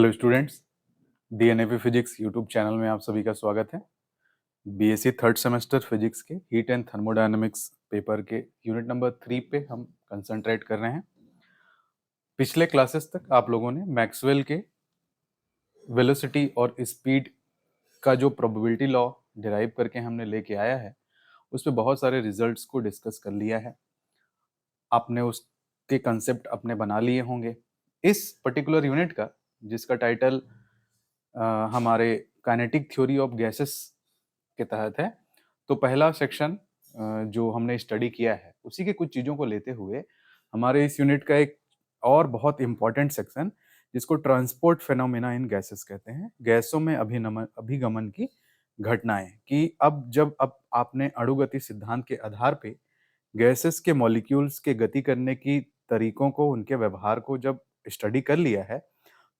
Hello students, DNAP physics YouTube channel में आप सभी का स्वागत है। बीएससी थर्ड सेमेस्टर फिजिक्स के हीट एंड थर्मोडायनामिक्स पेपर के यूनिट नंबर 3 पे हम कंसंट्रेट कर रहे हैं। पिछले क्लासेस तक आप लोगों ने मैक्सवेल के वेलोसिटी और स्पीड का जो प्रोबेबिलिटी लॉ डिराइव करके हमने लेके आया है, उसमें बहुत सारे रिजल्ट्स को डिस्कस कर लिया है। आपने उसके कंसेप्ट अपने बना लिए होंगे। इस पर्टिकुलर यूनिट का, जिसका टाइटल हमारे काइनेटिक थ्योरी ऑफ गैसेस के तहत है, तो पहला सेक्शन जो हमने स्टडी किया है उसी के कुछ चीज़ों को लेते हुए हमारे इस यूनिट का एक और बहुत इम्पॉर्टेंट सेक्शन, जिसको ट्रांसपोर्ट फेनोमेना इन गैसेस कहते हैं, गैसों में अभिगमन की घटनाएं, कि अब आपने अणुगति सिद्धांत के आधार पे गैसेस के मॉलिक्यूल्स के गति करने की तरीकों को, उनके व्यवहार को जब स्टडी कर लिया है,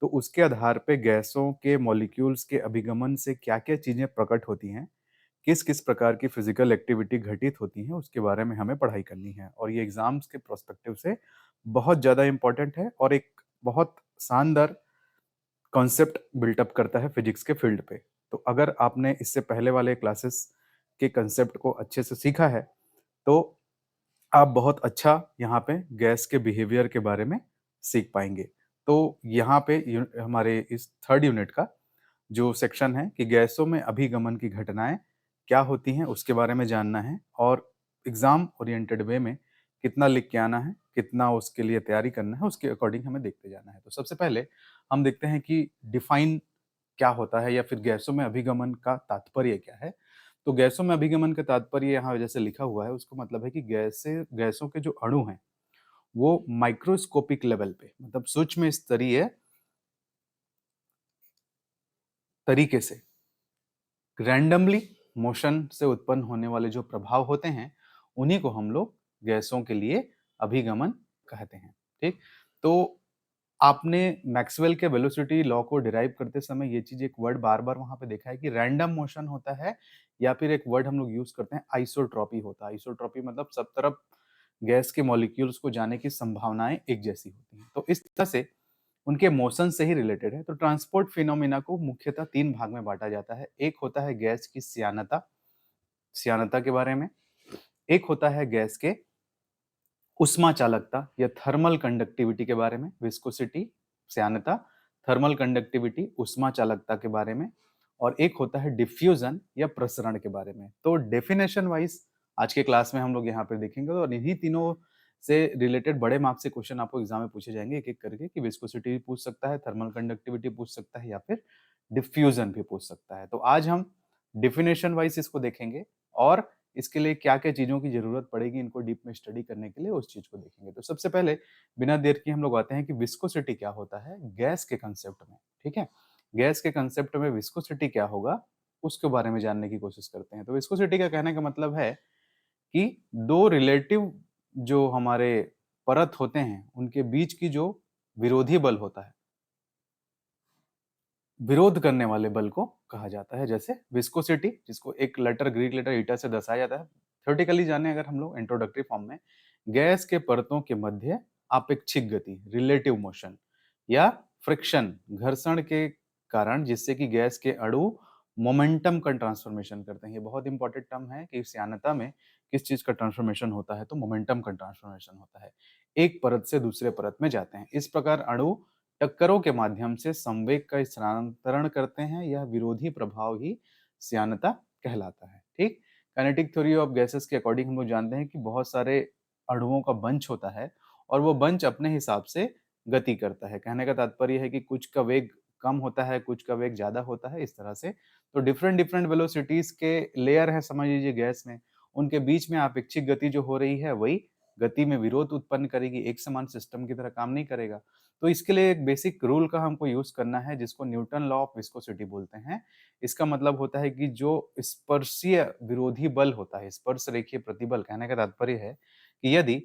तो उसके आधार पे गैसों के मॉलिक्यूल्स के अभिगमन से क्या-क्या चीजें प्रकट होती हैं, किस-किस प्रकार की फिजिकल एक्टिविटी घटित होती हैं, उसके बारे में हमें पढ़ाई करनी है। और ये एग्जाम्स के प्रोस्पेक्टिव से बहुत ज्यादा इंपॉर्टेंट है और एक बहुत शानदार कॉन्सेप्ट बिल्टअप करता है फिजिक्स के फील्ड पे। तो अगर आपने इससे पहले वाले क्लासेस के कंसेप्ट को अच्छे से सीखा है, तो आप बहुत अच्छा यहाँ पे गैस के बिहेवियर के बारे में सीख पाएंगे। तो यहाँ पे हमारे इस थर्ड यूनिट का जो सेक्शन है कि गैसों में अभिगमन की घटनाएं क्या होती हैं, उसके बारे में जानना है और एग्जाम ओरिएंटेड वे में कितना लिख के आना है, कितना उसके लिए तैयारी करना है, उसके अकॉर्डिंग हमें देखते जाना है। तो सबसे पहले हम देखते हैं कि डिफाइन क्या होता है या फिर गैसों में अभिगमन का तात्पर्य क्या है। तो गैसों में अभिगमन का तात्पर्य यहाँ जैसे लिखा हुआ है, उसको मतलब है कि गैसों के जो अणु हैं वो माइक्रोस्कोपिक लेवल पे, मतलब सूक्ष्म स्तरीय तरीके से रैंडमली मोशन से उत्पन्न होने वाले जो प्रभाव होते हैं, उन्हीं को हम लोग गैसों के लिए अभिगमन कहते हैं। ठीक, तो आपने मैक्सवेल के वेलोसिटी लॉ को डिराइव करते समय ये चीज, एक वर्ड बार बार वहां पे देखा है कि रैंडम मोशन होता है, या फिर एक वर्ड हम लोग यूज करते हैं आइसोट्रॉपी होता है। आइसोट्रॉपी मतलब सब तरफ गैस के मॉलिक्यूल्स को जाने की संभावनाएं एक जैसी होती हैं। तो इस तरह से उनके मोशन से ही रिलेटेड है। तो ट्रांसपोर्ट फिनोमिना को मुख्यतः 3 भाग में बांटा जाता है। एक होता है गैस की श्यानता, श्यानता के बारे में। एक होता है गैस के उष्मा चालकता या थर्मल कंडक्टिविटी के बारे में, विस्कोसिटी, श्यानता, थर्मल कंडक्टिविटी, उष्मा चालकता के बारे में। और एक होता है डिफ्यूजन या प्रसरण के बारे में। तो डेफिनेशन वाइज आज के क्लास में हम लोग यहाँ पे देखेंगे और इन्हीं तीनों से रिलेटेड बड़े मार्क्स से क्वेश्चन आपको एग्जाम में पूछे जाएंगे एक एक करके, कि विस्कोसिटी भी पूछ सकता है, थर्मल कंडक्टिविटी पूछ सकता है, या फिर डिफ्यूजन भी पूछ सकता है। तो आज हम डिफिनेशन वाइज इसको देखेंगे और इसके लिए क्या क्या चीजों की जरूरत पड़ेगी इनको डीप में स्टडी करने के लिए, उस चीज को देखेंगे। तो सबसे पहले बिना देर के हम लोग आते हैं कि विस्कोसिटी क्या होता है गैस के कंसेप्ट में। ठीक है, गैस के कंसेप्ट में विस्कोसिटी क्या होगा उसके बारे में जानने की कोशिश करते हैं। तो विस्कोसिटी का कहने का मतलब है कि दो रिलेटिव जो हमारे परत होते हैं, उनके बीच की जो विरोधी बल होता है, विरोध करने वाले बल को कहा जाता है। जैसे विस्कोसिटी, जिसको एक लेटर, ग्रीक लेटर ईटा से दर्शाया जाता है। थ्योरेटिकली जाने अगर हम लोग इंट्रोडक्टरी फॉर्म में, गैस के परतों के मध्य आपेक्षिक गति, रिलेटिव मोशन, या फ्रिक्शन, घर्षण के कारण, जिससे कि गैस के अणु मोमेंटम का ट्रांसफॉर्मेशन करते हैं। ये बहुत इंपॉर्टेंट टर्म है कि श्यानता में किस चीज का ट्रांसफॉर्मेशन होता है, तो मोमेंटम का ट्रांसफॉर्मेशन होता है, एक परत से दूसरे परत में जाते हैं। इस प्रकार अणु टक्करों के माध्यम से संवेग का स्थानांतरण करते हैं। यह विरोधी प्रभाव ही श्यानता कहलाता है। ठीक, काइनेटिक थ्योरी ऑफ गैसेस के अकॉर्डिंग हम लोग जानते हैं कि बहुत सारे अणुओं का बंच होता है और वो बंच अपने हिसाब से गति करता है। कहने का तात्पर्य है कि कुछ का वेग कम होता है, कुछ का वेग ज्यादा होता है, इस तरह से। तो डिफरेंट डिफरेंट वेलोसिटीज के लेयर है, समझ लीजिए गैस में, उनके बीच में अपेक्षिक गति जो हो रही है वही गति में विरोध उत्पन्न करेगी, एक समान सिस्टम की तरह काम नहीं करेगा। तो इसके लिए एक बेसिक रूल का हमको यूज करना है, जिसको न्यूटन लॉ ऑफ विस्कोसिटी बोलते हैं। इसका मतलब होता है कि जो स्पर्शीय विरोधी बल होता है, स्पर्श रेखीय प्रतिबल, कहने का तात्पर्य है कि यदि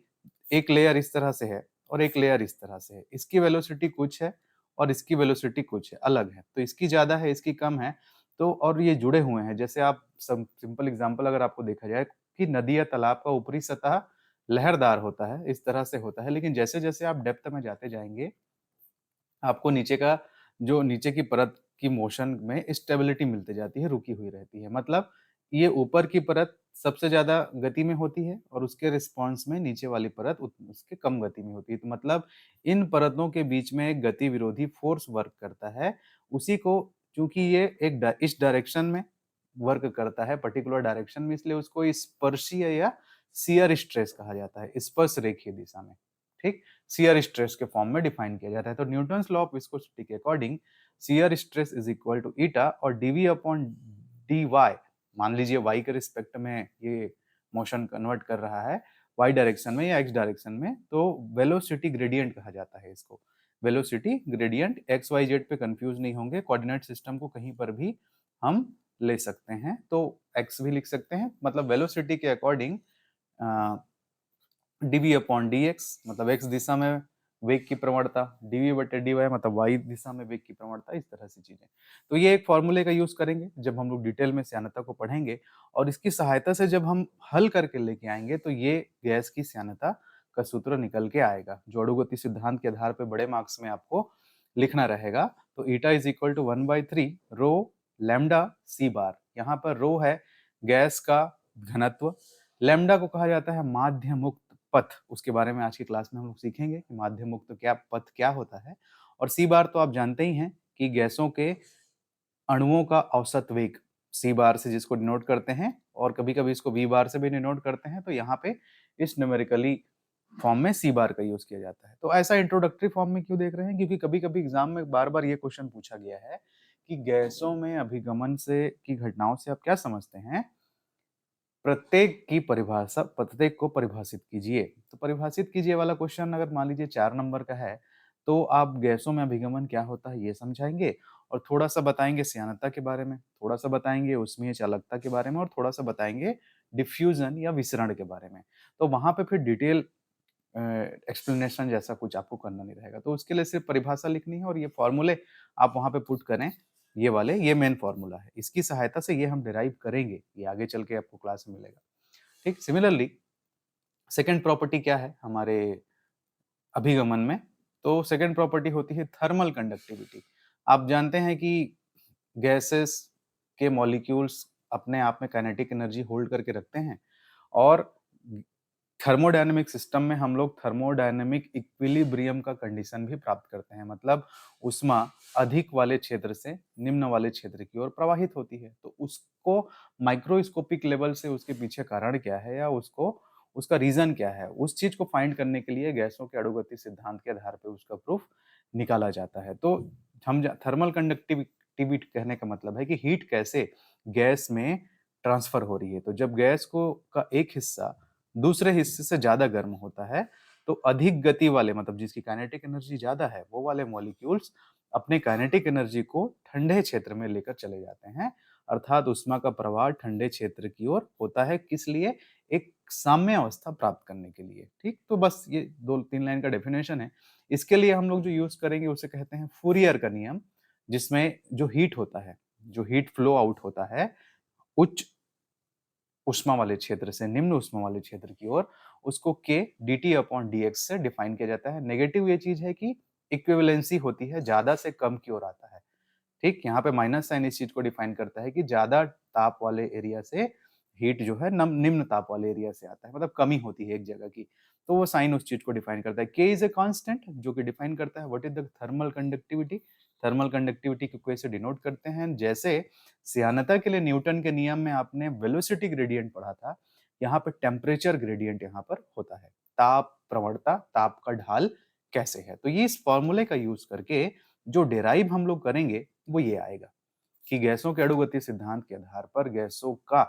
एक लेयर इस तरह से है और एक लेयर इस तरह से है, इसकी वेलोसिटी कुछ है और इसकी वेलोसिटी कुछ है, अलग है, तो इसकी ज्यादा है, इसकी कम है, तो और ये जुड़े हुए हैं। जैसे आप सिंपल एग्जांपल अगर आपको देखा जाए कि नदी या तालाब का ऊपरी सतह लहरदार होता है, इस तरह से होता है, लेकिन जैसे जैसे आप डेप्थ में जाते जाएंगे, आपको नीचे का जो नीचे की परत की मोशन में स्टेबिलिटी मिलती जाती है, रुकी हुई रहती है। मतलब ये ऊपर की परत सबसे ज़्यादा गति में होती है और उसके रिस्पॉन्स में नीचे वाली परत उसके कम गति में होती है। तो मतलब इन परतों के बीच में एक गति विरोधी फोर्स वर्क करता है। उसी को, चूँकि ये इस डायरेक्शन में वर्क करता है, पर्टिकुलर डायरेक्शन में, इसलिए उसको स्पर्शीय या शियर स्ट्रेस कहा जाता है, स्पर्श रेखीय दिशा में। ठीक? शियर स्ट्रेस के फॉर्म में डिफाइन किया जाता है। तो न्यूटन्स लॉ ऑफ विस्कोसिटी के according shear stress is equal to eta और डीवी अपॉन डी वाई, मान लीजिए वाई के रिस्पेक्ट में ये मोशन कन्वर्ट कर रहा है वाई डायरेक्शन में या एक्स डायरेक्शन में, तो वेलोसिटी ग्रेडियंट कहा जाता है इसको। Velocity gradient x y z पे कंफ्यूज नहीं होंगे, कोऑर्डिनेट सिस्टम को कहीं पर भी हम ले सकते हैं, तो एक्स भी लिख सकते हैं। मतलब वेलोसिटी के according dv upon d x, मतलब एक्स दिशा में वेग की प्रवणता, डीवी बटे डी वाई मतलब वाई दिशा में वेग की प्रवणता, इस तरह से चीजें। तो ये एक फॉर्मूले का यूज करेंगे जब हम लोग डिटेल में श्यानता को पढ़ेंगे, और इसकी सहायता से जब हम हल करके लेके आएंगे तो ये गैस की श्यानता का सूत्र निकल के आएगा, जो अणुगति सिद्धांत के आधार पर बड़े मार्क्स में आपको लिखना रहेगा। तो eta is equal to 1/3 rho lambda c bar. यहाँ पर रो है गैस का घनत्व, लैम्डा को कहा जाता है माध्य मुक्त पथ, उसके बारे में आज की क्लास में हम लोग सीखेंगे कि माध्य मुक्त क्या पथ क्या होता है। और सी बार तो आप जानते ही हैं कि गैसों के अणुओं का औसत वेग सी बार से जिसको डिनोट करते हैं, और कभी कभी इसको वी बार से भी डिनोट करते हैं। तो यहाँ पे इस न्यूमेरिकली फॉर्म में सी बार का यूज किया जाता है। तो ऐसा इंट्रोडक्टरी फॉर्म में क्यों देख रहे हैं, क्योंकि कभी कभी एग्जाम में बार बार ये क्वेश्चन पूछा गया है कि गैसों में अभिगमन से की घटनाओं से आप क्या समझते हैं, प्रत्येक की परिभाषा, प्रत्येक को परिभाषित कीजिए। तो परिभाषित कीजिए वाला क्वेश्चन अगर मान लीजिए 4 नंबर का है, तो आप गैसों में अभिगमन क्या होता है ये समझाएंगे, और थोड़ा सा बताएंगे श्यानता के बारे में, थोड़ा सा बताएंगे उसमें चालकता के बारे में, और थोड़ा सा बताएंगे डिफ्यूजन या विसरण के बारे में। तो वहां पे फिर डिटेल एक्सप्लेनेशन जैसा कुछ आपको करना नहीं रहेगा। तो उसके लिए सिर्फ परिभाषा लिखनी है और ये फॉर्मूले आप वहां पे पुट करें, ये वाले, ये मेन फॉर्मूला है, इसकी सहायता से ये हम डिराइव करेंगे, ये आगे चल के आपको क्लास में मिलेगा। ठीक। सिमिलरली सेकंड प्रॉपर्टी क्या है हमारे अभिगमन में, तो सेकंड प्रॉपर्टी होती है थर्मल कंडक्टिविटी। आप जानते हैं कि गैसेस के मॉलिक्यूल्स अपने आप में काइनेटिक एनर्जी होल्ड करके रखते हैं, और थर्मोडायनेमिक सिस्टम में हम लोग थर्मोडायनेमिक इक्विलिब्रियम का कंडीशन भी प्राप्त करते हैं। मतलब उष्मा अधिक वाले क्षेत्र से निम्न वाले क्षेत्र की ओर प्रवाहित होती है। तो उसको माइक्रोस्कोपिक लेवल से उसके पीछे कारण क्या है या उसको उसका रीजन क्या है, उस चीज को फाइंड करने के लिए गैसों के अणुगति सिद्धांत के आधार पर उसका प्रूफ निकाला जाता है। तो हम थर्मल कंडक्टिविटी कहने का मतलब है कि हीट कैसे गैस में ट्रांसफर हो रही है। तो जब गैस को का एक हिस्सा दूसरे हिस्से से ज्यादा गर्म होता है, तो अधिक गति वाले, मतलब जिसकी काइनेटिक एनर्जी ज्यादा है, वो वाले मॉलिक्यूल्स अपने काइनेटिक एनर्जी को ठंडे क्षेत्र में लेकर चले जाते हैं। अर्थात उष्मा का प्रवाह ठंडे क्षेत्र की ओर होता है, किस लिए, एक साम्य अवस्था प्राप्त करने के लिए। ठीक। तो बस ये 2-3 लाइन का डेफिनेशन है। इसके लिए हम लोग जो यूज करेंगे उसे कहते हैं फूरियर का नियम, जिसमें जो हीट होता है, जो हीट फ्लो आउट होता है उच्च उष्मा वाले क्षेत्र से निम्न उष्मा वाले क्षेत्र की ओर, उसको k dt अपॉन dx से डिफाइन किया जाता है। नेगेटिव ये चीज है कि इक्विवेलेंसी होती है, ज्यादा से कम की ओर आता है। ठीक। यहाँ पे माइनस साइन इस चीज को डिफाइन करता है कि ज्यादा ताप वाले एरिया से हीट जो है निम्न ताप वाले एरिया से आता है, मतलब कमी होती है एक जगह की। तो वो साइन उस चीज को डिफाइन करता है। k इज ए कांस्टेंट, जो कि डिफाइन करता है what is the thermal conductivity. Thermal conductivity को कैसे डिनोट करते हैं, जैसे श्यानता के लिए न्यूटन के नियम में आपने वेलोसिटी ग्रेडियंट पढ़ा था, यहाँ पर टेम्परेचर ग्रेडियंट यहाँ पर होता है, ताप प्रवणता, ताप का ढाल कैसे है। तो ये इस फॉर्मूले का यूज करके जो डेराइव हम लोग करेंगे वो ये आएगा कि गैसों के अणुगति सिद्धांत के आधार पर गैसों का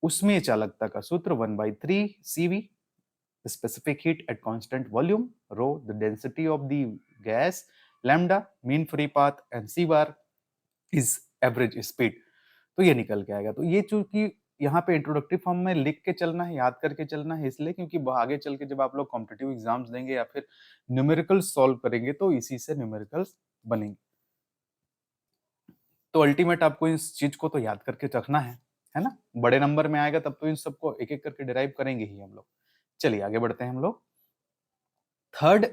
उसमें चालकता का सूत्र 1/3 CV, specific heat at constant volume, rho the density of the gas, lambda mean free path, and c bar is average speed। तो ये निकल के आएगा। तो ये चूंकि यहाँ पे इंट्रोडक्टिव फॉर्म में लिख के चलना है, याद करके चलना है, इसलिए क्योंकि आगे चल के जब आप लोग कॉम्पिटिटिव एग्जाम्स देंगे या फिर न्यूमेरिकल्स सॉल्व करेंगे तो इसी से न्यूमेरिकल्स बनेंगे। तो अल्टीमेट आपको इस चीज को तो याद करके रखना है ना। बड़े नंबर में आएगा तब तो इन सबको एक एक करके डिराइव करेंगे ही हम लोग। चलिए आगे बढ़ते हैं हम लोग। थर्ड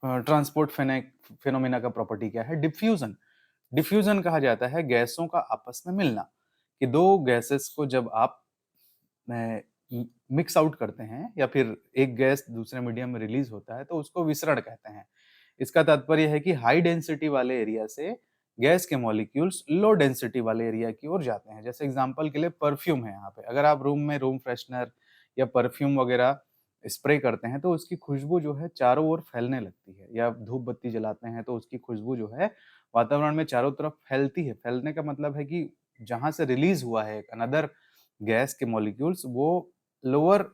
ट्रांसपोर्ट फिनोमेना का प्रॉपर्टी क्या है? डिफ्यूजन। डिफ्यूजन कहा जाता है गैसों का आपस में मिलना, कि दो गैसेस को जब आप मिक्स आउट करते हैं या फिर एक गैस दूसरे मीडियम में रिलीज होता है तो उसको विसरण कहते हैं। इसका तात्पर्य है कि हाई डेंसिटी वाले एरिया से गैस के मॉलिक्यूल्स लो डेंसिटी वाले एरिया की ओर जाते हैं। जैसे एग्जांपल के लिए परफ्यूम है, यहाँ पे अगर आप रूम में रूम फ्रेशनर या परफ्यूम वगैरह स्प्रे करते हैं तो उसकी खुशबू जो है चारों ओर फैलने लगती है, या धूप बत्ती जलाते हैं तो उसकी खुशबू जो है वातावरण में चारों तरफ फैलती है। फैलने का मतलब है कि जहां से रिलीज हुआ है अनदर गैस के मॉलिक्यूल्स, वो लोअर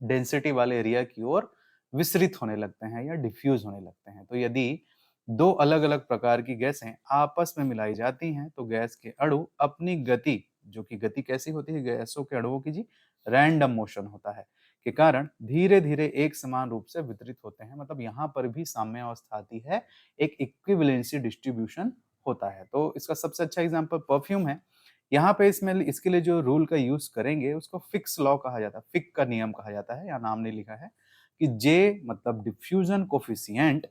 डेंसिटी वाले एरिया की ओर विसरित होने लगते हैं या डिफ्यूज होने लगते हैं। तो यदि दो अलग अलग प्रकार की गैसें आपस में मिलाई जाती हैं तो गैस के अणु अपनी गति, जो कि गति कैसी होती है गैसों के अणुओं की जी, रैंडम मोशन होता है, के कारण धीरे धीरे एक समान रूप से वितरित होते हैं। मतलब यहाँ पर भी साम्यावस्था आती है, एक इक्विवेलेंसी डिस्ट्रीब्यूशन होता है। तो इसका सबसे अच्छा एग्जांपल परफ्यूम है। यहाँ पे इसमें इसके लिए जो रूल का यूज करेंगे उसको फिक्स लॉ कहा जाता है, फिक का नियम कहा जाता है, यहाँ नाम नहीं लिखा है, कि जे मतलब डिफ्यूजन कोफिशिएंट,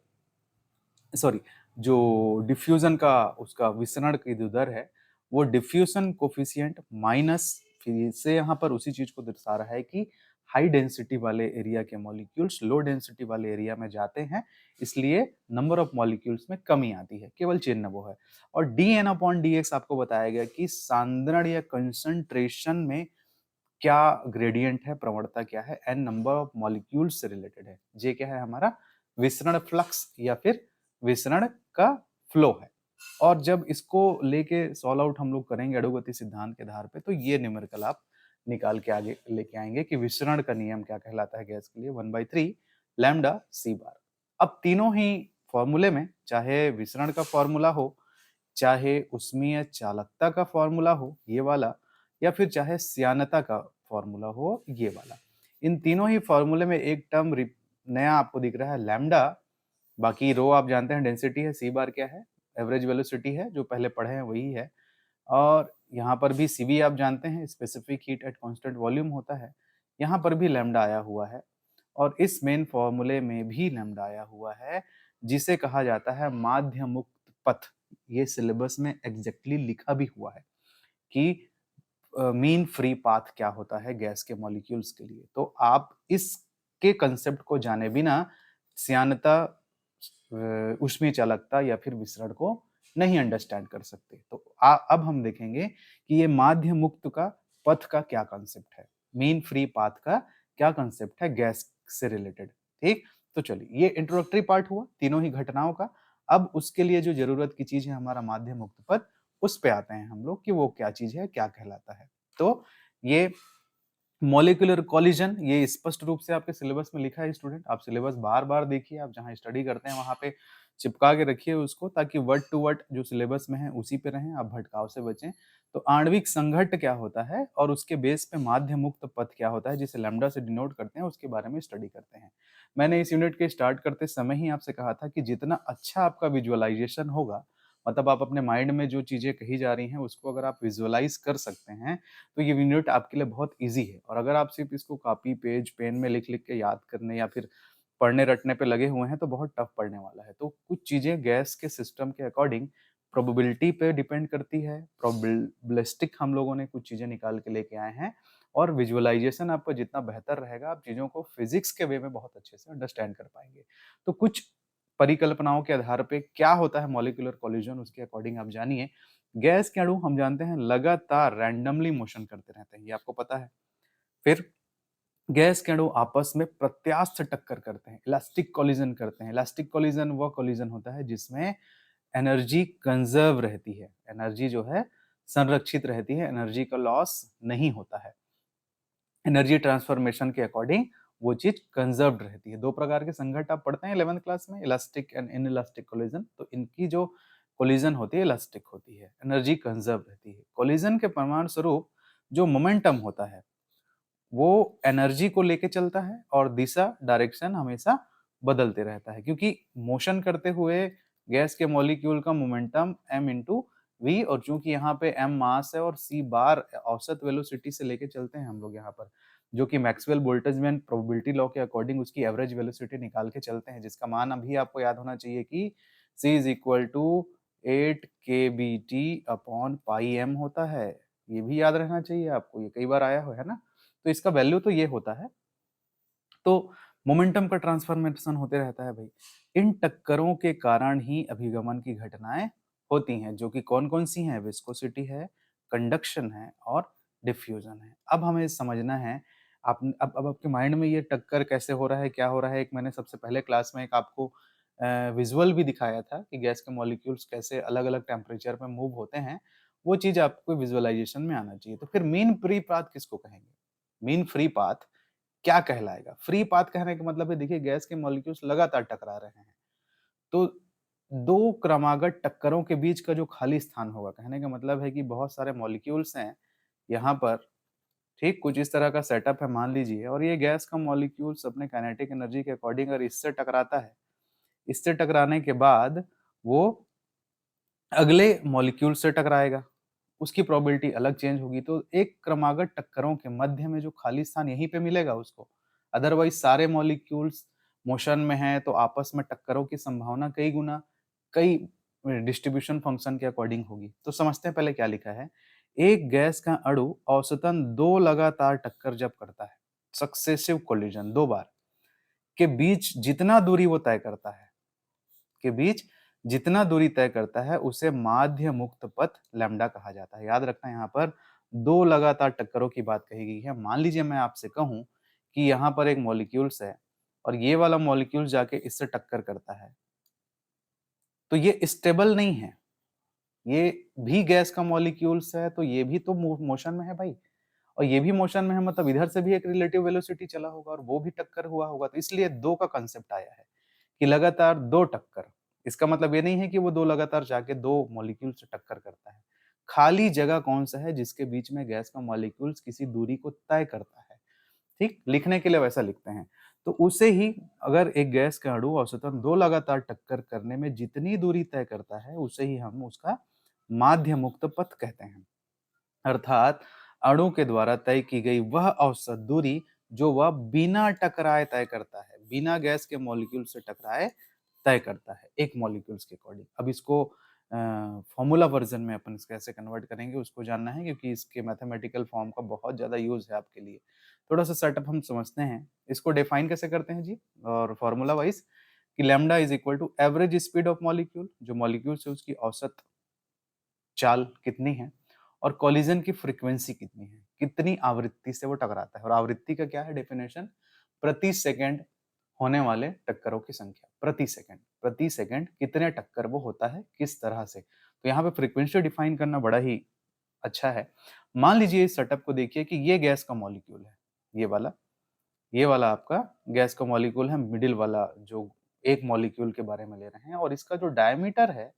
सॉरी, जो डिफ्यूजन का उसका विसरण की जो दर है वो डिफ्यूजन कोफिशिएंट माइनस, फिर से यहाँ पर उसी चीज को दर्शा रहा है कि हाई डेंसिटी वाले एरिया के मॉलिक्यूल्स लो डेंसिटी वाले एरिया में जाते हैं, इसलिए नंबर ऑफ मॉलिक्यूल्स में कमी आती है, केवल चिन्ह वो है। और d n upon d x आपको बताया गया कि सांद्रण या कंसंट्रेशन में क्या ग्रेडियंट है, प्रवणता क्या है, एन नंबर ऑफ मॉलिक्यूल्स से रिलेटेड है, जे क्या है हमारा विसरण फ्लक्स या फिर विसरण का फ्लो है। और जब इसको लेके सॉल्व आउट हम लोग करेंगे अणुगति सिद्धांत के आधार पे तो ये न्यूमेरिकल आप निकाल के आगे लेके आएंगे कि विसरण का नियम क्या कहलाता है गैस के लिए, 1/3 लैम्डा सी बार। अब तीनों ही फॉर्मूले में, चाहे विसरण का फॉर्मूला हो, चाहे उसमें चालकता का फॉर्मूला हो ये वाला, या फिर चाहे श्यानता का फॉर्मूला हो ये वाला, इन तीनों ही फॉर्मूले में एक टर्म नया आपको दिख रहा है लैम्डा। बाकी रो आप जानते हैं डेंसिटी है, सी बार क्या है, एवरेज वेलोसिटी है, जो पहले पढ़े हैं वही है। और यहाँ पर भी सीवी आप जानते हैं, specific heat at constant volume होता है, यहाँ पर भी लैम्डा आया हुआ है। और इस मेन फॉर्मूले में भी लैम्डा आया हुआ है, जिसे कहा जाता है माध्य मुक्त पथ। ये सिलेबस में एग्जैक्टली लिखा भी हुआ है कि मीन फ्री पाथ क्या होता है गैस के मॉलिक्यूल्स के लिए। तो आप इसके कंसेप्ट को जाने बिना श्यानता, ऊष्मीय चालकता या फिर विसरण को नहीं अंडरस्टैंड कर सकते। तो अब हम देखेंगे कि ये माध्य मुक्त का पथ का क्या कंसेप्ट है, मीन फ्री पाथ का क्या कंसेप्ट है गैस से रिलेटेड। ठीक, तो चलिए ये इंट्रोडक्टरी पार्ट हुआ तीनों ही घटनाओं का। अब उसके लिए जो जरूरत की चीज है हमारा माध्य मुक्त पथ, उस पे आते हैं हम लोग कि वो क्या चीज है, क्या कहलाता है। तो ये मॉलिक्यूलर कॉलिजन, ये स्पष्ट रूप से आपके सिलेबस में लिखा है स्टूडेंट, आप सिलेबस बार बार देखिए, आप जहां स्टडी करते हैं वहां पे चिपका के रखिए उसको, ताकि वर्ड टू वर्ड जो सिलेबस में है उसी पे रहें, आप भटकाव से बचें। तो आणविक संघट्ट क्या होता है और उसके बेस पे माध्य मुक्त पथ क्या होता है, जिसे लैम्डा से डिनोट करते हैं, उसके बारे में स्टडी करते हैं। मैंने इस यूनिट के स्टार्ट करते समय ही आपसे कहा था कि जितना अच्छा आपका विजुअलाइजेशन होगा, मतलब आप अपने माइंड में जो चीजें कही जा रही हैं उसको अगर आप विजुअलाइज कर सकते हैं तो ये यूनिट आपके लिए बहुत इजी है। और अगर आप सिर्फ इसको कॉपी पेज पेन में लिख लिख के याद करने या फिर पढ़ने रटने पे लगे हुए हैं तो बहुत टफ पड़ने वाला है। तो कुछ चीजें गैस के सिस्टम के अकॉर्डिंग प्रोबेबिलिटी पे डिपेंड करती है, प्रोबेबिलिस्टिक हम लोगों ने कुछ चीजें निकाल के लेके आए हैं। और विजुअलाइजेशन आपका जितना बेहतर रहेगा आप चीजों को फिजिक्स के वे में बहुत अच्छे से अंडरस्टैंड कर पाएंगे। तो कुछ परिकल्पनाओं के आधार पे क्या होता है मॉलिक्यूलर कोलिजन, उसके अकॉर्डिंग आप जानिए। गैस के अणु हम जानते हैं लगातार रैंडमली मोशन करते रहते हैं, ये आपको पता है। फिर गैस के अणु आपस में प्रत्यास्थ टक्कर करते हैं, इलास्टिक कोलिजन करते हैं। इलास्टिक कोलिजन वह कोलिजन होता है जिसमें एनर्जी कंजर्व रहती है, एनर्जी जो है संरक्षित रहती है, एनर्जी का लॉस नहीं होता है। एनर्जी ट्रांसफॉर्मेशन के अकॉर्डिंग वो चीज कंजर्व्ड रहती है। दो प्रकार के संघट्ट आप पढ़ते हैं 11th क्लास में, इलास्टिक एंड इनइलास्टिक कोलिजन। तो इनकी जो कोलिजन होती है इलास्टिक होती है, एनर्जी कंजर्व रहती है। कोलिजन के परिणाम स्वरूप जो मोमेंटम होता है वो एनर्जी को लेके चलता है और दिशा, डायरेक्शन हमेशा बदलते रहता है, क्योंकि मोशन करते हुए गैस के मॉलिक्यूल का मोमेंटम m इंटू वी, और चूंकि यहाँ पे m मास है और c बार औसत वेलोसिटी से लेके चलते हैं हम लोग यहाँ पर, जो कि मैक्सवेल बोल्ट्जमैन प्रोबेबिलिटी लॉ के अकॉर्डिंग उसकी एवरेज वेलोसिटी निकाल के चलते हैं, जिसका मान अभी आपको याद होना चाहिए कि c is equal to 8 kBt/πm होता है। ये भी याद रहना चाहिए आपको, ये कई बार आया हो, है ना। तो इसका वैल्यू तो ये होता है। तो मोमेंटम का ट्रांसफॉर्मेशन होते रहता है भाई। इन टक्करों के कारण ही अभिगमन की घटनाएं होती हैं, जो कि कौन कौन सी हैं? विस्कोसिटी है, कंडक्शन है और डिफ्यूजन है। अब हमें समझना है, आप अब आपके माइंड में ये टक्कर कैसे हो रहा है, क्या हो रहा है। एक मैंने सबसे पहले क्लास में एक आपको विजुअल भी दिखाया था कि गैस के मॉलिक्यूल्स कैसे अलग अलग टेम्परेचर पे मूव होते हैं। वो चीज आपको विजुअलाइजेशन में आना चाहिए। तो फिर मीन फ्री पाथ किसको कहेंगे? मीन फ्री पाथ क्या कहलाएगा? फ्री पाथ कहने का मतलब है, देखिए गैस के मॉलिक्यूल्स लगातार टकरा रहे हैं, तो दो क्रमागत टक्करों के बीच का जो खाली स्थान होगा, कहने का मतलब है कि बहुत सारे मॉलिक्यूल्स हैं यहाँ पर, ठीक कुछ इस तरह का सेटअप है मान लीजिए, और ये गैस का मॉलिक्यूल्स अपने काइनेटिक एनर्जी के अकॉर्डिंग अगर इससे टकराता है, इससे टकराने के बाद वो अगले मॉलिक्यूल से टकराएगा, उसकी प्रोबेबिलिटी अलग चेंज होगी। तो एक क्रमागत टक्करों के मध्य में जो खाली स्थान यहीं पे मिलेगा उसको। अदरवाइज सारे मॉलिक्यूल्स मोशन में हैं तो आपस में टक्करों की संभावना कई गुना, कई डिस्ट्रीब्यूशन फंक्शन के अकॉर्डिंग होगी। तो समझते हैं पहले क्या लिखा है। एक गैस का अणु औसतन दो लगातार टक्कर जब करता है, सक्सेसिव कोलिजन, दो बार के बीच जितना दूरी वो तय करता है, के बीच जितना दूरी तय करता है उसे माध्य मुक्त पथ लैम्डा कहा जाता है। याद रखना, यहाँ पर दो लगातार टक्करों की बात कही गई है। मान लीजिए मैं आपसे कहूं कि यहाँ पर एक मॉलिक्यूल्स है और ये वाला मॉलिक्यूल जाके इससे टक्कर करता है, तो ये स्टेबल नहीं है, ये भी गैस का मॉलिक्यूल्स है, तो ये भी तो मोशन में है भाई, और ये भी मोशन में है, मतलब इधर से भी एक रिलेटिव वेलोसिटी चला होगा और वो भी टक्कर हुआ होगा। तो इसलिए दो का कंसेप्ट आया है कि लगातार दो टक्कर। इसका मतलब ये नहीं है कि वो दो लगातार जाके दो मॉलिक्यूल से टक्कर करता है। खाली जगह कौन सा है जिसके बीच में गैस का मॉलिक्यूल्स किसी दूरी को तय करता है, ठीक लिखने के लिए वैसा लिखते हैं। तो उसे ही, अगर एक गैस का अणु औसतन दो लगातार टक्कर करने में जितनी दूरी तय करता है, उसे ही हम उसका माध्य मुक्त पथ कहते हैं। अर्थात अणु के द्वारा तय की गई वह औसत दूरी जो वह बिना टकराए तय करता है, बिना गैस के मॉलिक्यूल से टकराए तय करता है, एक मॉलिक्यूल्स के अकॉर्डिंग। अब इसको फॉर्मूला वर्जन में अपन कैसे कन्वर्ट करेंगे उसको जानना है, क्योंकि इसके मैथमेटिकल फॉर्म का बहुत ज्यादा यूज है आपके लिए। थोड़ा सा सेटअप हम समझते हैं। इसको डिफाइन कैसे करते हैं जी, और फॉर्मूला वाइज, कि lambda is equal to average speed of molecule, जो मॉलिक्यूल से उसकी औसत चाल कितनी है, और कॉलिजन की फ्रीक्वेंसी कितनी है, कितनी आवृत्ति से वो टकराता है। और आवृत्ति का क्या है डेफिनेशन? प्रति सेकंड होने वाले टक्करों की संख्या, प्रति सेकंड कितने टक्कर वो होता है, किस तरह से। तो यहाँ पे फ्रीक्वेंसी डिफाइन करना बड़ा ही अच्छा है। मान लीजिए इस सेटअप को देखिए कि ये गैस का मॉलिक्यूल है, ये वाला आपका गैस का मॉलिक्यूल है, मिडिल वाला जो एक मॉलिक्यूल के बारे में ले रहे हैं, और इसका जो डायमीटर है,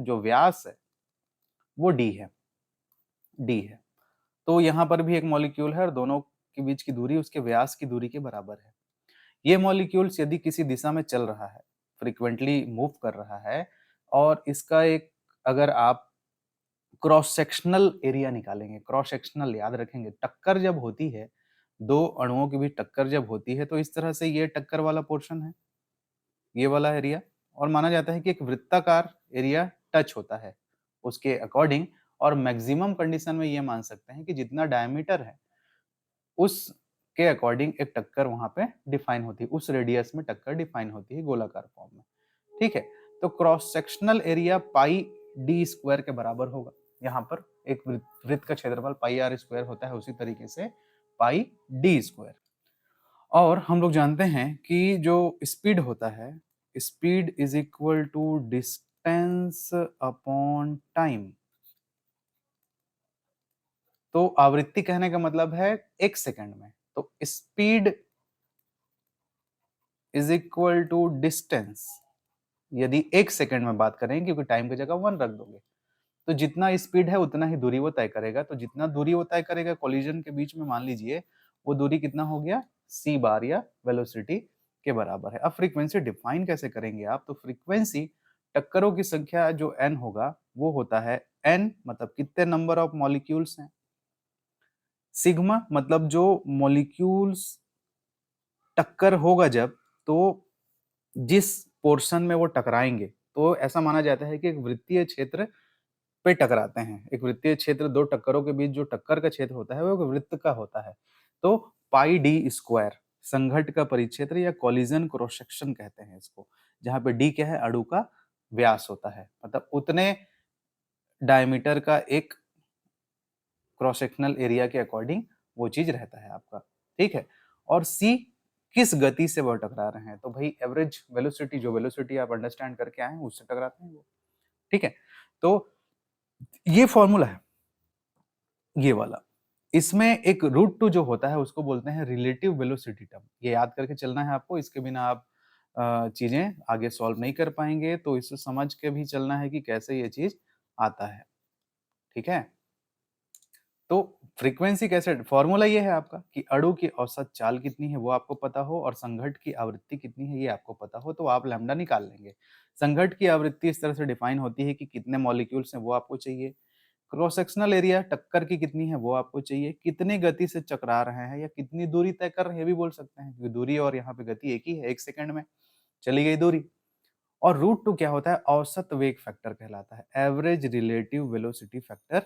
जो व्यास है, वो डी है। तो यहाँ पर भी एक मॉलिक्यूल है और दोनों के बीच की दूरी उसके व्यास की दूरी के बराबर है। ये मॉलिक्यूल्स यदि किसी दिशा में चल रहा है, फ्रीक्वेंटली मूव कर रहा है, और इसका एक, अगर आप क्रॉस सेक्शनल एरिया निकालेंगे, क्रॉस सेक्शनल याद रखेंगे, टक्कर जब होती है, दो अणुओं के बीच टक्कर जब होती है, तो इस तरह से ये टक्कर वाला पोर्शन है, ये वाला एरिया, और माना जाता है कि एक वृत्ताकार एरिया टच होता है उसके अकॉर्डिंग। और मैक्सिमम कंडीशन में ये मान सकते हैं कि जितना डायमीटर है उसके अकॉर्डिंग एक टक्कर वहां पे डिफाइन होती है, उस रेडियस में टक्कर डिफाइन होती है गोलाकार फॉर्म में, ठीक है। तो cross sectional area pi d square के बराबर होगा। यहाँ पर एक वृत्त का क्षेत्रफल पाई आर स्क्वायर होता है, उसी तरीके से पाई डी स्क्वायर। और हम लोग जानते हैं कि जो स्पीड होता है, speed is equal to distance upon time. तो आवृत्ति कहने का मतलब है एक सेकंड में, तो speed is equal to distance, यदि एक सेकंड में बात करें, क्योंकि टाइम की जगह 1 रख दोगे, तो जितना स्पीड है उतना ही दूरी वो तय करेगा। तो जितना दूरी वो तय करेगा कोलिजन के बीच में, मान लीजिए वो दूरी कितना हो गया, c बार या वेलोसिटी के बराबर है। अब फ्रीक्वेंसी डिफाइन कैसे करेंगे आप? तो फ्रीक्वेंसी टक्करों की संख्या जो n होगा वो होता है n, मतलब कितने नंबर ऑफ मॉलिक्यूल्स हैं, सिग्मा मतलब जो मॉलिक्यूल्स टक्कर होगा जब, तो जिस पोर्शन में वो टकराएंगे, तो ऐसा माना जाता है कि एक वृत्तीय क्षेत्र पे टकराते हैं। एक वृत्तीय क्षेत्र दो टक्करों के बीच जो टक्कर का क्षेत्र होता है वो एक वृत्त का होता है। तो पाई डी स्क्वायर संघट का परिक्षेत्र या कॉलिजन क्रॉस सेक्शन कहते हैं इसको, जहां पे डी क्या है, अणु का व्यास होता है, मतलब उतने डायमीटर का एक क्रॉस सेक्शनल एरिया के अकॉर्डिंग वो चीज रहता है आपका, ठीक है। और सी किस गति से वो टकरा रहे हैं, तो भाई एवरेज वेलोसिटी, जो वेलोसिटी आप अंडरस्टैंड करके आए हैं उससे टकराते हैं वो, ठीक है। तो ये फॉर्मूला है ये वाला। इसमें एक रूट टू जो होता है उसको बोलते हैं रिलेटिव वेलोसिटी टर्म। ये याद करके चलना है आपको, इसके बिना आप चीजें आगे सॉल्व नहीं कर पाएंगे, तो इसको समझ के भी चलना है कि कैसे ये चीज आता है, ठीक है। तो फ्रीक्वेंसी कैसे, फॉर्मूला ये है आपका कि अणु की औसत चाल कितनी है वो आपको पता हो और संघट की आवृत्ति कितनी है ये आपको पता हो, तो आप लैम्डा निकाल लेंगे। संघट की आवृत्ति इस तरह से डिफाइन होती है कि कितने मॉलिक्यूल्स हैं वो आपको चाहिए, क्रॉस सेक्शनल एरिया टक्कर की कितनी है वो आपको चाहिए, कितनी गति से चकरा रहे हैं या कितनी दूरी तय कर रहे हैं ये भी बोल सकते हैं, क्योंकि दूरी और यहाँ पे गति एक ही है, 1 सेकंड में चली गई दूरी। और रूट टू क्या होता है, औसत वेग फैक्टर कहलाता है, एवरेज रिलेटिव वेलोसिटी फैक्टर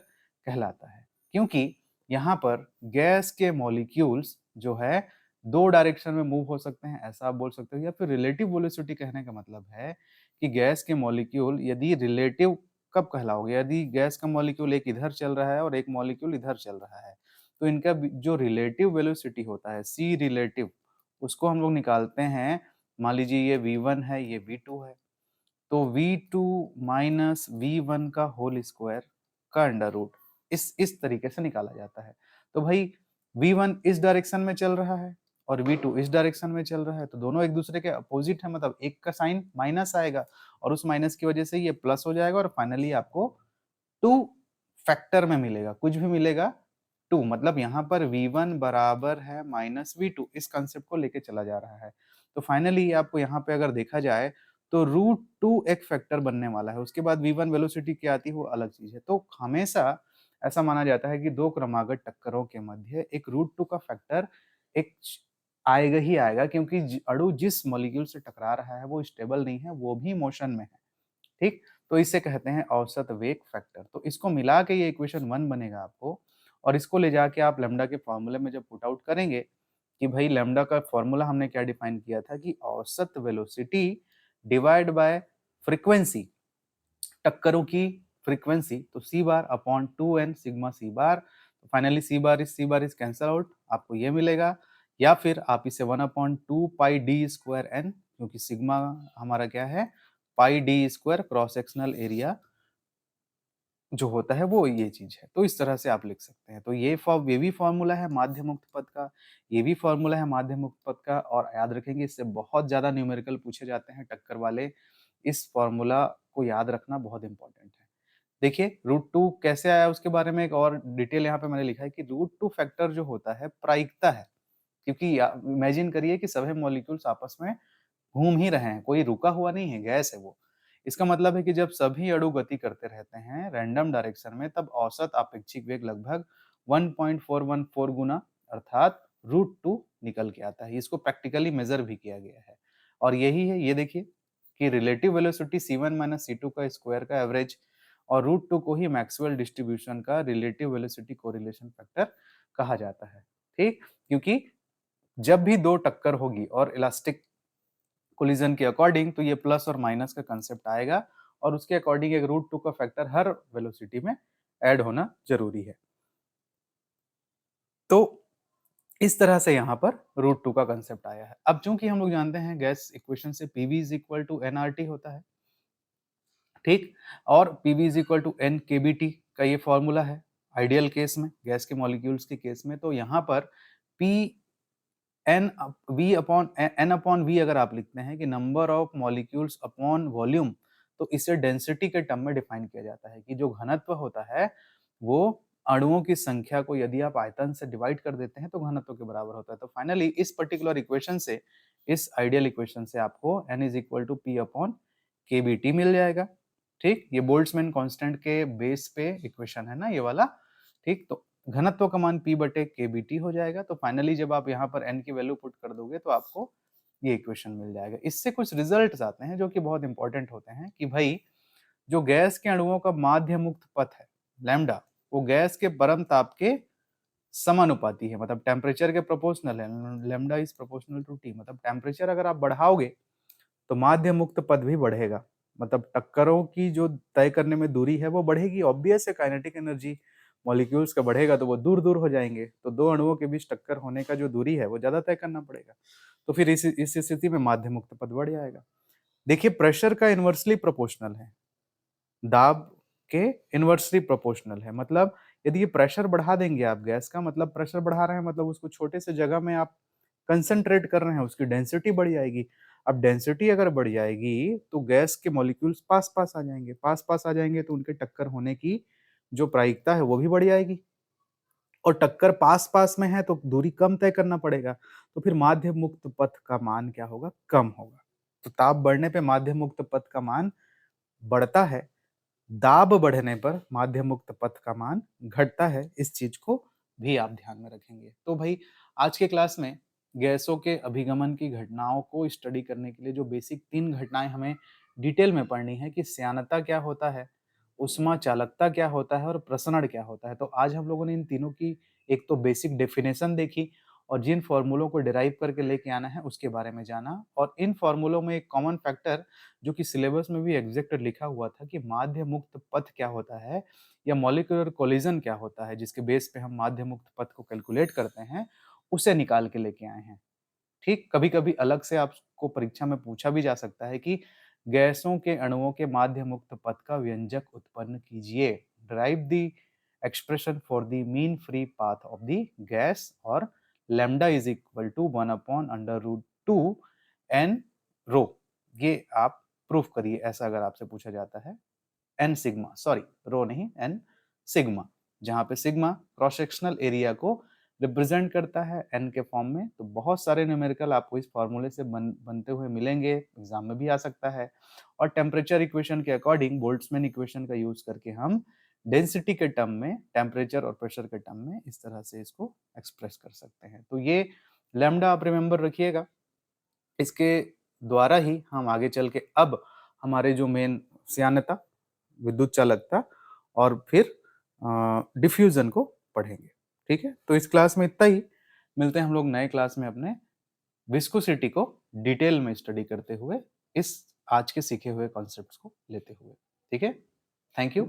कहलाता है। क्योंकि यहाँ पर गैस के मॉलिक्यूल्स जो है दो डायरेक्शन में मूव हो सकते हैं, ऐसा आप बोल सकते हो, या फिर रिलेटिव वेलोसिटी कहने का मतलब है कि गैस के मॉलिक्यूल यदि रिलेटिव कब कहलाओगे, यदि गैस का मॉलिक्यूल एक इधर चल रहा है और एक मॉलिक्यूल इधर चल रहा है, तो इनका जो रिलेटिव वेलोसिटी होता है सी रिलेटिव, उसको हम लोग निकालते हैं। मान लीजिए ये v1 है, ये v2 है, तो v2 माइनस v1 का होल स्क्वायर का अंडर रूट इस तरीके से निकाला जाता है। तो भाई v1 इस डायरेक्शन में चल रहा है और v2 इस डायरेक्शन में चल रहा है, तो दोनों एक दूसरे के अपोजिट है, मतलब एक का साइन माइनस आएगा और उस माइनस की वजह से ये प्लस हो जाएगा और फाइनली आपको 2 फैक्टर में मिलेगा, कुछ भी मिलेगा 2, मतलब यहाँ पर v1 बराबर है माइनस v2, इस कंसेप्ट को लेके चला जा रहा है। तो फाइनली आपको यहाँ पे अगर देखा जाए तो रूट टू एक फैक्टर बनने वाला है, उसके बाद v1 वेलोसिटी क्या आती है वो अलग चीज है। तो हमेशा ऐसा माना जाता है कि दो क्रमागत टक्करों के मध्य एक रूट टू का फैक्टर एक आएगा ही आएगा, क्योंकि अणु जिस मॉलिक्यूल से टकरा रहा है वो स्टेबल नहीं है, वो भी मोशन में है, ठीक। तो इसे कहते हैं औसत वेग फैक्टर। तो इसको मिला के ये इक्वेशन 1 बनेगा आपको, और इसको ले जाके आप लैम्डा के फॉर्मूले में जब पुट आउट करेंगे कि भाई लैम्डा का फॉर्मूला हमने क्या डिफाइन किया था कि औसत वेलोसिटी डिवाइड बाय फ्रीक्वेंसी, टक्करों की फ्रीक्वेंसी, तो सी bar upon 2n sigma c bar. तो finally c bar is cancel out, आपको ये मिलेगा, या फिर आप इसे 1/2 पाई डी स्क्वायर एन, क्योंकि सिग्मा हमारा क्या है, pi d square cross sectional area जो होता है वो ये चीज है। तो इस तरह से आप लिख सकते हैं। तो ये भी फॉर्मूला है माध्य मुक्त पद का, ये भी फॉर्मूला है माध्य मुक्त पद का, और याद रखेंगे इससे बहुत ज्यादा न्यूमेरिकल पूछे जाते हैं टक्कर वाले, इस फॉर्मूला को याद रखना बहुत इंपॉर्टेंट है। देखिए रूट टू कैसे आया उसके बारे में एक और डिटेल यहाँ पे मैंने लिखा है कि रूट टू फैक्टर जो होता है प्रायिकता है, क्योंकि इमेजिन करिए कि सभी मॉलिक्यूल्स आपस में घूम ही रहे हैं, कोई रुका हुआ नहीं है, गैस है वो। इसका मतलब है कि जब सभी अणु गति करते रहते हैं रैंडम डायरेक्शन में, तब औसत अपेक्षिक वेग लगभग 1.414 गुना अर्थात रूट टू निकल के आता है। इसको प्रैक्टिकली मेजर भी किया गया है, और यही है, ये देखिए कि relative velocity c1 minus c2 का स्क्वायर का एवरेज, और रूट टू को ही मैक्सवेल डिस्ट्रीब्यूशन का रिलेटिव वेलोसिटी कोरिलेशन फैक्टर कहा जाता है, ठीक। क्योंकि जब भी दो टक्कर होगी और इलास्टिक कोलिजन के अकॉर्डिंग, तो ये प्लस और माइनस का कंसेप्ट आएगा, और उसके अकॉर्डिंग एक रूट टू का फैक्टर हर वेलोसिटी में ऐड होना जरूरी है। तो इस तरह से यहाँ पर रूट टू का कंसेप्ट आया है। अब चूंकि हम लोग जानते हैं गैस इक्वेशन से PV is equal to NRT होता है, ठीक, और PV is equal to n KBT का ये फॉर्मूला है आइडियल केस में, गैस के मॉलिक्यूल्स के केस में। तो यहाँ पर पी एन अपॉन वी अगर आप लिखते हैं कि number of molecules upon volume, तो इसे डेंसिटी के टर्म में डिफाइन किया जाता है कि जो घनत्व होता है वो अणुओं की संख्या को यदि आप आयतन से डिवाइड कर देते हैं तो घनत्व के बराबर होता है। तो फाइनली इस पर्टिकुलर इक्वेशन से, इस आइडियल इक्वेशन से आपको n is equal to p upon k b t मिल जाएगा, ठीक। ये बोल्ट्जमैन कांस्टेंट के बेस पे इक्वेशन है ना ये वाला, ठीक। तो घनत्व का मान P/kBT हो जाएगा। तो फाइनली जब आप यहाँ पर n की वैल्यू पुट कर दोगे तो आपको ये इक्वेशन मिल जाएगा। इससे कुछ रिजल्ट्स आते हैं जो कि बहुत इंपॉर्टेंट होते हैं कि भाई जो गैस के अणुओं का माध्य मुक्त पथ है लैम्डा, वो गैस के परम ताप के समानुपाती है, मतलब टेम्परेचर के प्रोपोर्शनल है। Lambda is proportional to t, मतलब टेम्परेचर अगर आप बढ़ाओगे तो माध्य मुक्त पद भी बढ़ेगा, मतलब टक्करों की जो तय करने में दूरी है वो बढ़ेगी। ऑब्वियस है, काइनेटिक एनर्जी मॉलिक्यूल्स का बढ़ेगा तो वो दूर दूर हो जाएंगे, तो दो अणुओं के बीच टक्कर होने का जो दूरी है वो ज्यादा तय करना पड़ेगा। तो फिर इस स्थिति में माध्य मुक्त पद बढ़ जाएगा। देखिए प्रेशर का इन्वर्सली प्रोपोर्शनल है, दाब के इन्वर्सली प्रोपोर्शनल है। मतलब यदि ये प्रेशर बढ़ा देंगे आप गैस का, मतलब प्रेशर बढ़ा रहे हैं मतलब उसको छोटे से जगह में आप कंसंट्रेट कर रहे हैं, उसकी डेंसिटी बढ़ जाएगी। अब डेंसिटी अगर बढ़ जाएगी तो गैस के मॉलिक्यूल्स पास पास आ जाएंगे, पास पास आ जाएंगे तो उनके टक्कर होने की जो प्रायिकता है वो भी बढ़ जाएगी। और टक्कर पास पास में है तो दूरी कम तय करना पड़ेगा, तो फिर माध्य मुक्त पथ का मान क्या होगा, कम होगा। तो ताप बढ़ने पे माध्य मुक्त पथ का मान बढ़ता है, दाब बढ़ने पर माध्य मुक्त पथ का मान घटता है। इस चीज को भी आप ध्यान में रखेंगे। तो भाई आज के क्लास में गैसों के अभिगमन की घटनाओं को स्टडी करने के लिए जो बेसिक 3 घटनाएं हमें डिटेल में पढ़नी है कि श्यानता क्या होता है, उष्मा चालकता क्या होता है और प्रसरण क्या होता है। तो आज हम लोगों ने इन तीनों की एक तो बेसिक डेफिनेशन देखी और जिन फॉर्मूलों को डिराइव करके लेके आना है उसके बारे में जाना। और इन फॉर्मूलों में एक कॉमन फैक्टर जो कि सिलेबस में भी एग्जैक्ट लिखा हुआ था कि माध्य मुक्त पथ क्या होता है या मॉलिक्यूलर कोलिजन क्या होता है, जिसके बेस पे हम माध्य मुक्त पथ को कैलकुलेट करते हैं, उसे निकाल के लेके आए हैं। ठीक, कभी कभी अलग से आपको परीक्षा में पूछा भी जा सकता है कि गैसों के अणुओं के माध्य मुक्त पथ का व्यंजक उत्पन्न कीजिए, derive the expression for the mean free path of the gas, और lambda is equal to 1/√2 n rho. ये आप प्रूफ करिए, ऐसा अगर आपसे पूछा जाता है। एन सिग्मा, सॉरी रो नहीं, एन सिग्मा, जहां पे सिग्मा क्रॉस सेक्शनल एरिया को रिप्रेजेंट करता है एन के फॉर्म में। तो बहुत सारे न्यूमेरिकल आपको इस फॉर्मूले से बनते हुए मिलेंगे, एग्जाम में भी आ सकता है। और टेम्परेचर इक्वेशन के अकॉर्डिंग बोल्ट्जमैन इक्वेशन का यूज करके हम डेंसिटी के टर्म में, टेम्परेचर और प्रेशर के टर्म में इस तरह से इसको एक्सप्रेस कर सकते हैं। तो ये लैम्डा आप रिमेंबर रखिएगा। इसके द्वारा ही हम आगे चल के अब हमारे जो मेन श्यानता, विद्युत चालकता और फिर डिफ्यूजन को पढ़ेंगे। ठीक है, तो इस क्लास में इतना ही। मिलते हैं हम लोग नए क्लास में अपने विस्कोसिटी को डिटेल में स्टडी करते हुए, इस आज के सीखे हुए कॉन्सेप्ट्स को लेते हुए। ठीक है, थैंक यू।